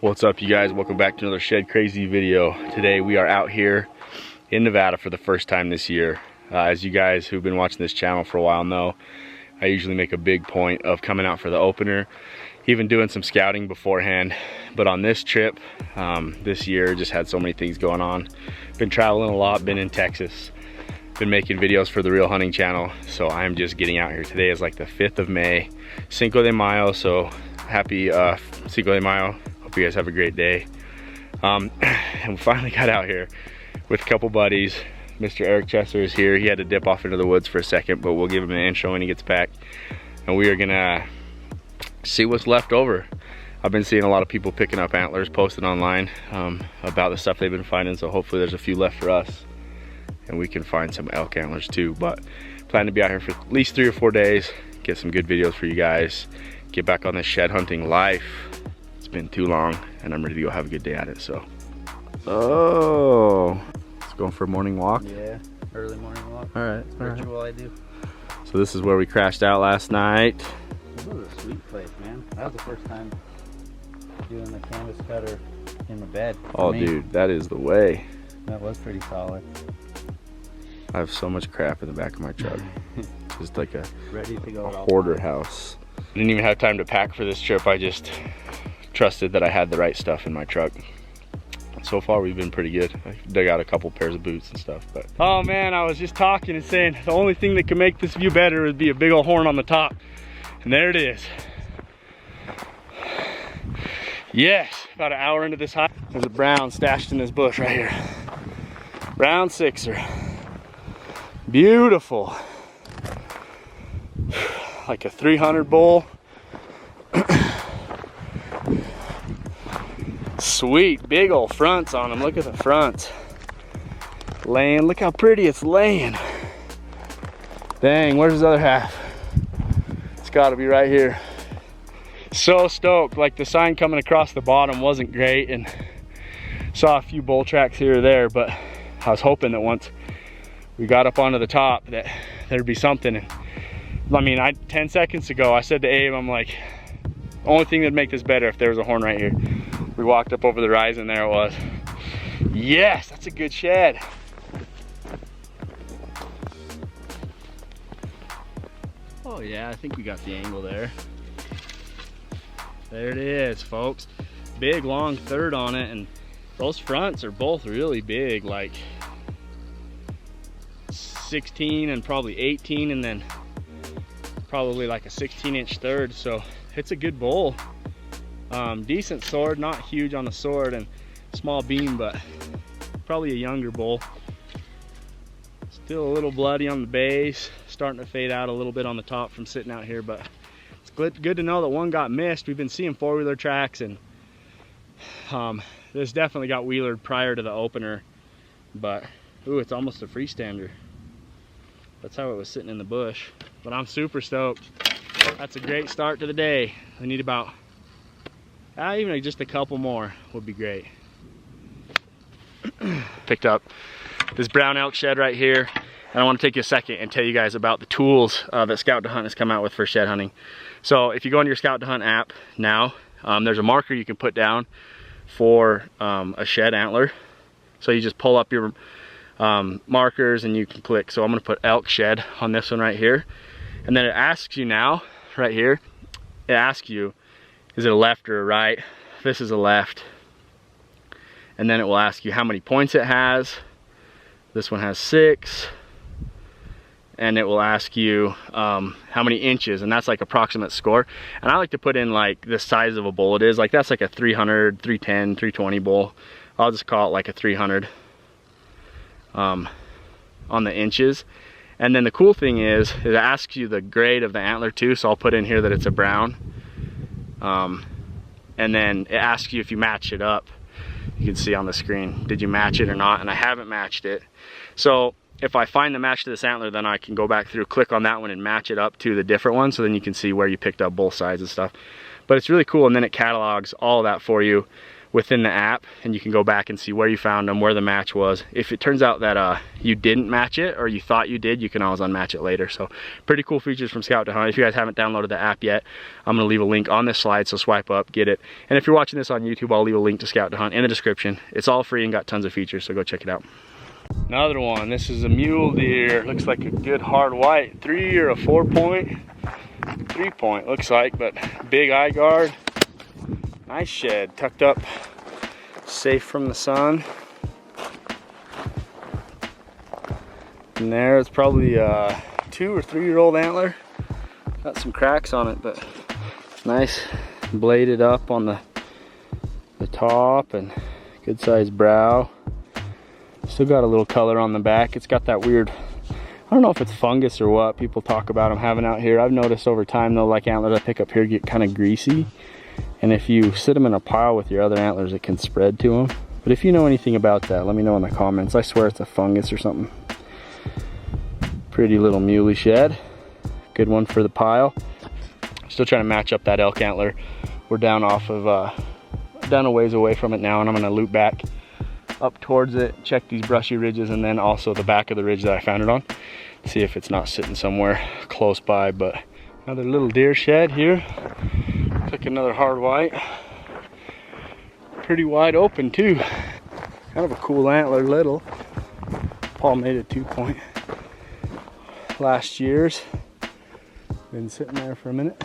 What's up, you guys? Welcome back to another Shedcrazy video. Today we are out here in Nevada for the first time this year. As you guys who've been watching this channel for a while know, I usually make a big point of coming out for the opener, even doing some scouting beforehand. But on this trip, this year, just had so many things going on. Been traveling a lot, been in Texas, been making videos for the Real Hunting channel. So I'm just getting out here. Today is like the 5th of May, Cinco de Mayo, so happy Cinco de Mayo. Hope you guys have a great day. And we finally got out here with a couple buddies. Mr. Eric Chester is here. He had to dip off into the woods for a second, but we'll give him an intro when he gets back. And we are gonna see what's left over. I've been seeing a lot of people picking up antlers posted online about the stuff they've been finding, so hopefully there's a few left for us and we can find some elk antlers too. But plan to be out here for at least 3 or 4 days, get some good videos for you guys, get back on this shed hunting life. It's been too long and I'm ready to go have a good day at it. So let's go for a morning walk. Yeah, early morning walk. All right, Ritual I do. So this is where we crashed out last night. This was a sweet place, man. That was the first time doing the canvas cutter in the bed. Oh dude, that is the way. That was pretty solid. I have so much crap in the back of my truck. Just like a Ready to go. hoarder house. I didn't even have time to pack for this trip. I just trusted that I had the right stuff in my truck. So far we've been pretty good. I dug out a couple pairs of boots and stuff, but oh man, I was just talking and saying the only thing that can make this view better would be a big old horn on the top. And there it is. Yes, about an hour into this hike, there's a brown stashed in this bush right here. Brown sixer. Beautiful. Like a 300 bull. Sweet, big old fronts on them. Look at the fronts. Laying, look how pretty it's laying. Dang, where's his other half? It's gotta be right here. So stoked. Like the sign coming across the bottom wasn't great and saw a few bull tracks here or there, but I was hoping that once we got up onto the top that there'd be something. And I mean, 10 seconds ago I said to Abe, I'm like, the only thing that'd make this better if there was a horn right here. We walked up over the rise and there it was. Yes, that's a good shed. Oh yeah, I think we got the angle there. There it is, folks. Big long third on it, and those fronts are both really big, like 16 and probably 18, and then probably like a 16-inch third. So it's a good bull. Decent sword, not huge on the sword, and small beam, but probably a younger bull. Still a little bloody on the base, starting to fade out a little bit on the top from sitting out here, but it's good to know that one got missed. We've been seeing four-wheeler tracks, and this definitely got wheelered prior to the opener, but ooh, it's almost a freestander. That's how it was sitting in the bush, but I'm super stoked. That's a great start to the day. I need about even just a couple more would be great. Picked up this brown elk shed right here, and I want to take you a second and tell you guys about the tools that Scout to Hunt has come out with for shed hunting. So if you go into your Scout to Hunt app now, there's a marker you can put down for a shed antler. So you just pull up your markers and you can click. So I'm going to put elk shed on this one right here, and then it asks you now right here, it asks you, is it a left or a right? This is a left. And then it will ask you how many points it has. This one has 6. And it will ask you how many inches, and that's like approximate score. And I like to put in like the size of a bull it is. Like that's like a 300, 310, 320 bull. I'll just call it like a 300 on the inches. And then the cool thing is it asks you the grade of the antler too. So I'll put in here that it's a brown. And then it asks you if you match it up. You can see on the screen, did you match it or not? And I haven't matched it. So if I find the match to this antler, then I can go back through, click on that one and match it up to the different one. So then you can see where you picked up both sides and stuff. But it's really cool. And then it catalogs all of that for you within the app, and you can go back and see where you found them, where the match was. If it turns out that you didn't match it, or you thought you did, you can always unmatch it later. So pretty cool features from Scout to Hunt. If you guys haven't downloaded the app yet, I'm gonna leave a link on this slide, so swipe up, get it. And if you're watching this on YouTube, I'll leave a link to Scout to Hunt in the description. It's all free and got tons of features, so go check it out. Another one, this is a mule deer. Looks like a good hard white, 3 or a 4 point. 3 point looks like, but big eye guard. Nice shed, tucked up, safe from the sun. And there, it's probably a 2 or 3 year old antler. Got some cracks on it, but nice bladed up on the top and good sized brow. Still got a little color on the back. It's got that weird, I don't know if it's fungus or what people talk about them having out here. I've noticed over time though, like antlers I pick up here get kind of greasy. And if you sit them in a pile with your other antlers, it can spread to them. But if you know anything about that, let me know in the comments. I swear it's a fungus or something. Pretty little muley shed. Good one for the pile. Still trying to match up that elk antler. We're down off of, down a ways away from it now, and I'm gonna loop back up towards it, check these brushy ridges, and then also the back of the ridge that I found it on. See if it's not sitting somewhere close by. But another little deer shed here. Looks like another hard white. Pretty wide open too. Kind of a cool antler, little. Paul made a 2 point last year's. Been sitting there for a minute.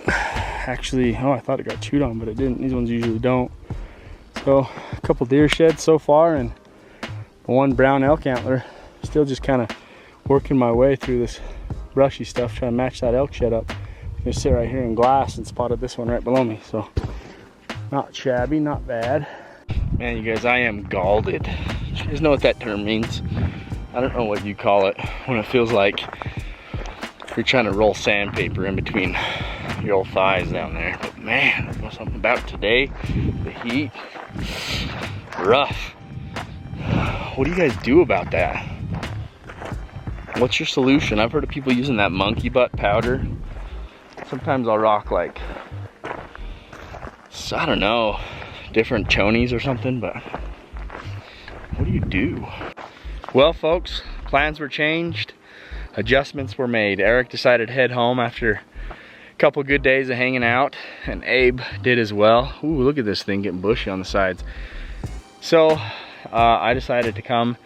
Actually, oh, I thought it got chewed on, but it didn't. These ones usually don't. So a couple deer sheds so far, and one brown elk antler. Still just kind of working my way through this brushy stuff, trying to match that elk shed up. I'm gonna sit right here in glass and spotted this one right below me. So not shabby, not bad. Man, you guys, I am galded. You guys know what that term means? I don't know what you call it when it feels like you're trying to roll sandpaper in between your old thighs down there. But man, there's something about today, the heat, rough. What do you guys do about that? What's your solution? I've heard of people using that monkey butt powder. Sometimes I'll rock like, I don't know, different chonies or something, but what do you do? Well folks, plans were changed, adjustments were made. Eric decided to head home after couple good days of hanging out, and Abe did as well. Ooh, look at this thing getting bushy on the sides. So I decided to come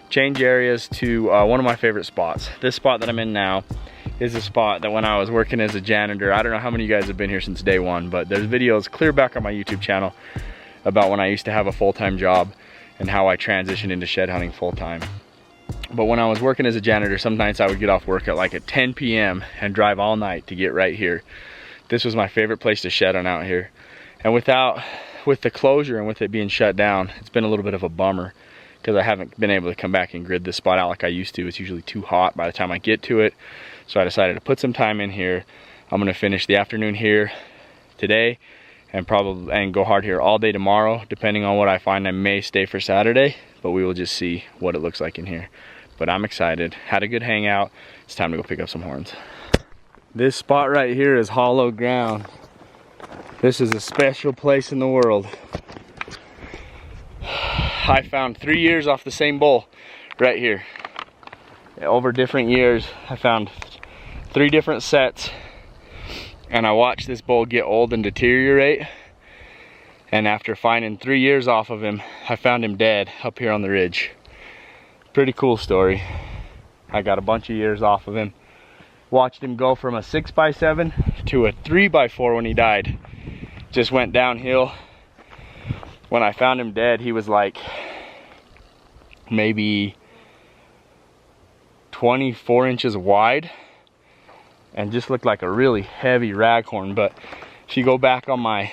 change areas to one of my favorite spots. This spot that I'm in now is a spot that when I was working as a janitor, I don't know how many of you guys have been here since day one, but there's videos clear back on my YouTube channel about when I used to have a full-time job and how I transitioned into shed hunting full-time. But when I was working as a janitor, some nights I would get off work at 10 p.m. and drive all night to get right here. This was my favorite place to shed on out here. And with the closure and with it being shut down, it's been a little bit of a bummer because I haven't been able to come back and grid this spot out like I used to. It's usually too hot by the time I get to it. So I decided to put some time in here. I'm gonna finish the afternoon here today and go hard here all day tomorrow. Depending on what I find, I may stay for Saturday, but we will just see what it looks like in here. But I'm excited, had a good hangout. It's time to go pick up some horns. This spot right here is hollow ground. This is a special place in the world. I found 3 years off the same bull right here. Over different years, I found 3 different sets, and I watched this bull get old and deteriorate. And after finding 3 years off of him, I found him dead up here on the ridge. Pretty cool story. I got a bunch of years off of him. Watched him go from a 6x7 to a 3x4 when he died. Just went downhill. When I found him dead, he was like maybe 24 inches wide and just looked like a really heavy raghorn. But if you go back on my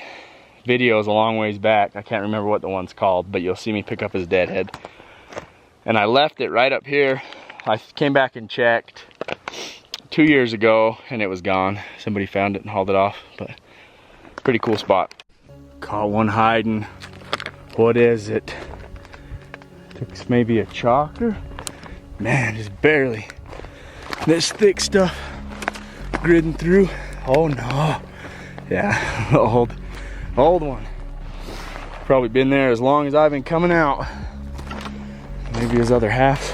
videos a long ways back, I can't remember what the one's called, but you'll see me pick up his dead head. And I left it right up here. I came back and checked 2 years ago and it was gone. Somebody found it and hauled it off, but pretty cool spot. Caught one hiding. What is it? Looks maybe a chalker. Man, just barely. This thick stuff gridding through. Oh no. Yeah, old. Old one. Probably been there as long as I've been coming out. Maybe his other half's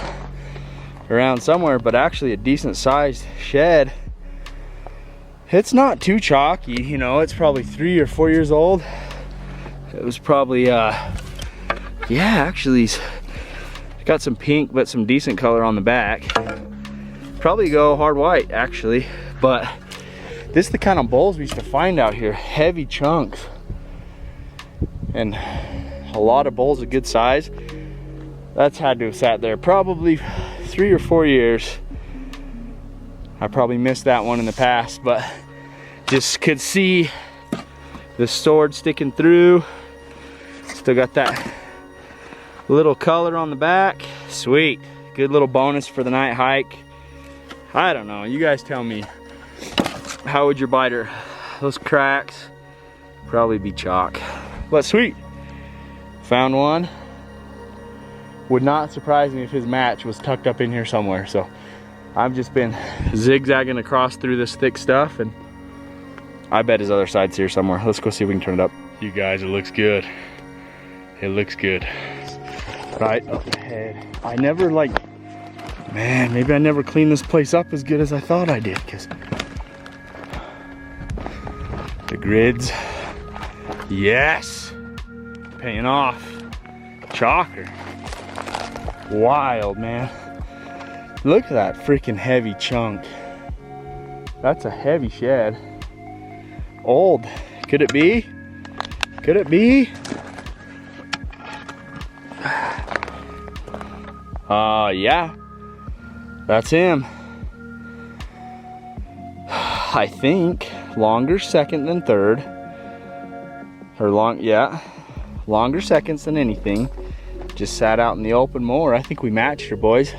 around somewhere, but actually a decent sized shed. It's not too chalky, you know, it's probably 3 or 4 years old. It was probably, yeah, actually it's got some pink, but some decent color on the back. Probably go hard white, actually, but this is the kind of bulls we used to find out here, heavy chunks. And a lot of bulls of good size. That's had to have sat there probably 3 or 4 years. I probably missed that one in the past, but just could see the sword sticking through. Still got that little color on the back. Sweet. Good little bonus for the night hike. I don't know, you guys tell me. How would your biter? Those cracks probably be chalk. But sweet. Found one. Would not surprise me if his match was tucked up in here somewhere. So I've just been zigzagging across through this thick stuff, and I bet his other side's here somewhere. Let's go see if we can turn it up. You guys, it looks good. It looks good. Right up ahead. I never man, maybe I never cleaned this place up as good as I thought I did, because the grids, yes, paying off. Chalker. Wild, man. Look at that freaking heavy chunk. That's a heavy shed. Old. Could it be? Could it be? Yeah. That's him. I think longer second than third. Or yeah. Longer seconds than anything. Just sat out in the open more. I think we matched her, boys.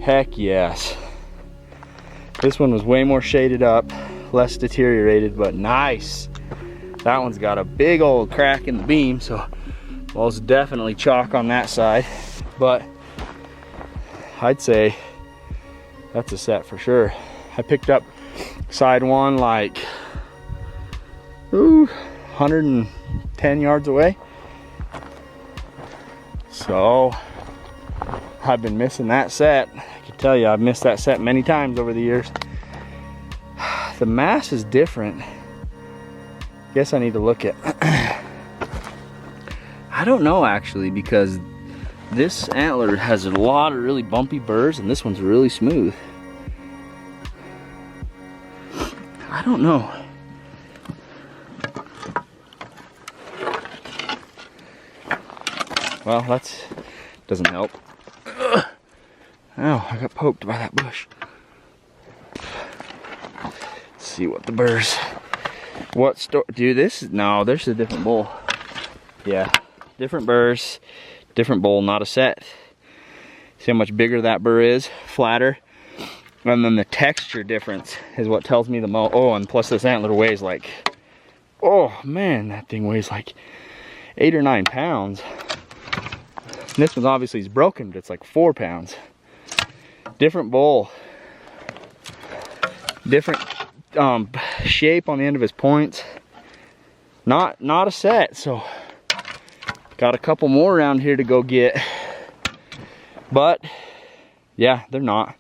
Heck yes. This one was way more shaded up, less deteriorated, but nice. That one's got a big old crack in the beam, so most definitely chalk on that side. But I'd say that's a set for sure. I picked up side one like 110 yards away. So I've been missing that set. I can tell you I've missed that set many times over the years. The mass is different. Guess I need to look at I don't know actually, because this antler has a lot of really bumpy burrs and this one's really smooth. I don't know. Well, that doesn't help. Ugh. Ow, I got poked by that bush. Let's see what the burrs. What store? Dude, this is, no, this is a different bull. Yeah, different burrs, different bull, not a set. See how much bigger that burr is, flatter. And then the texture difference is what tells me the most. Oh, and plus this antler weighs like, oh man, that thing weighs like 8 or 9 pounds. And this one obviously is broken, but it's like 4 pounds. Different bull. Different shape on the end of his points. Not a set, so got a couple more around here to go get. But yeah, they're not.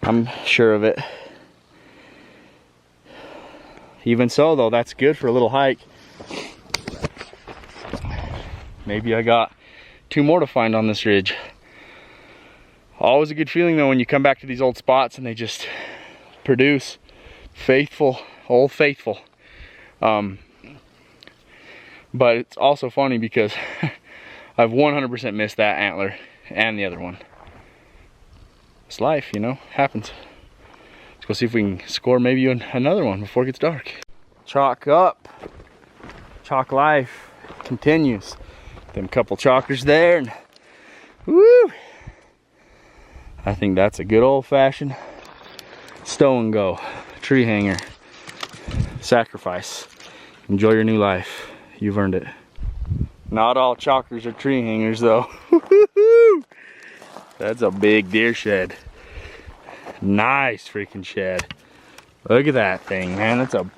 I'm sure of it. Even so though, that's good for a little hike. Maybe I got 2 more to find on this ridge. Always a good feeling though when you come back to these old spots and they just produce. Faithful, old faithful. But it's also funny because I've 100% missed that antler and the other one. It's life, you know, happens. Let's go see if we can score maybe another one before it gets dark. Chalk up. Chalk life continues. Them couple chalkers there, and woo! I think that's a good old-fashioned stow and go. Tree hanger. Sacrifice. Enjoy your new life. You've earned it. Not all chalkers are tree hangers though. That's a big deer shed. Nice freaking shed. Look at that thing, man. That's a,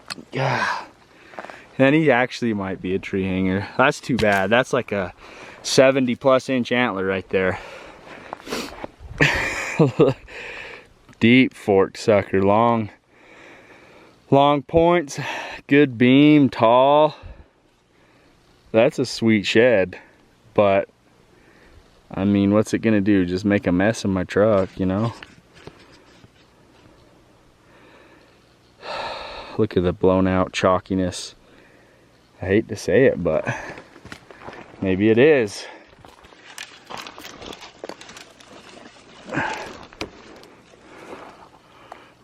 And he actually might be a tree hanger. That's too bad. That's like a 70+ inch antler right there. Deep forked sucker, long points, good beam, tall. That's a sweet shed, but I mean, what's it gonna do? Just make a mess of my truck, you know? Look at the blown out chalkiness. I hate to say it, but maybe it is.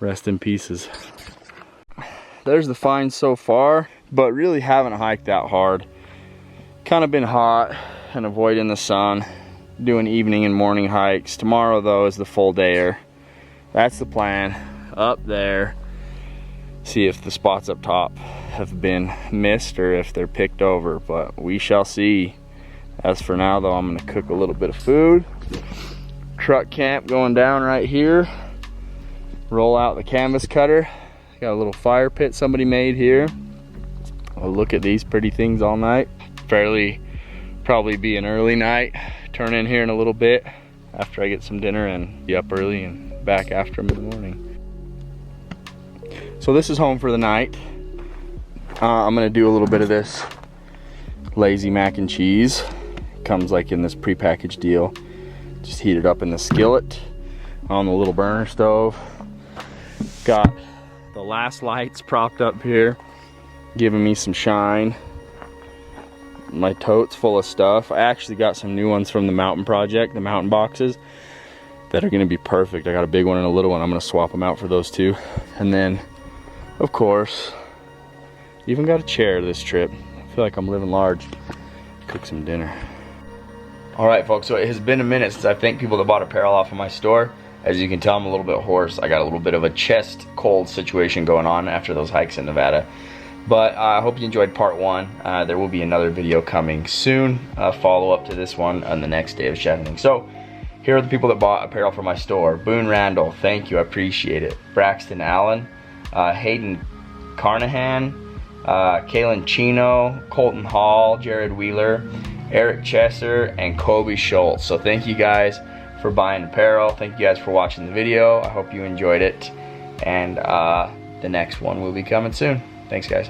Rest in pieces. There's the finds so far, but really haven't hiked that hard. Kind of been hot and avoiding the sun, doing evening and morning hikes. Tomorrow though is the full dayer. That's the plan. Up there, see if the spots up top have been missed or if they're picked over, but we shall see. As for now though, I'm gonna cook a little bit of food. Truck camp going down right here. Roll out the canvas cutter. Got a little fire pit somebody made here. I'll look at these pretty things all night. Probably be an early night. Turn in here in a little bit after I get some dinner and be up early and back after them in the morning. So this is home for the night. I'm gonna do a little bit of this lazy mac and cheese. Comes like in this prepackaged deal. Just heat it up in the skillet on the little burner stove. Got the last lights propped up here, giving me some shine. My tote's full of stuff. I actually got some new ones from the mountain project, the mountain boxes, that are gonna be perfect. I got a big one and a little one. I'm gonna swap them out for those two. And then, of course, even got a chair this trip. I feel like I'm living large. Cook some dinner. All right, folks, so it has been a minute since I thanked people that bought apparel off of my store. As you can tell, I'm a little bit hoarse. I got a little bit of a chest cold situation going on after those hikes in Nevada. But I hope you enjoyed part one. There will be another video coming soon, follow up to this one on the next day of shedding. So here are the people that bought apparel from my store. Boone Randall, thank you, I appreciate it. Braxton Allen, Hayden Carnahan, Kalen Chino, Colton Hall, Jared Wheeler, Eric Chesser, and Kobe Schultz. So thank you guys for buying apparel. Thank you guys for watching the video. I hope you enjoyed it. And the next one will be coming soon. Thanks, guys.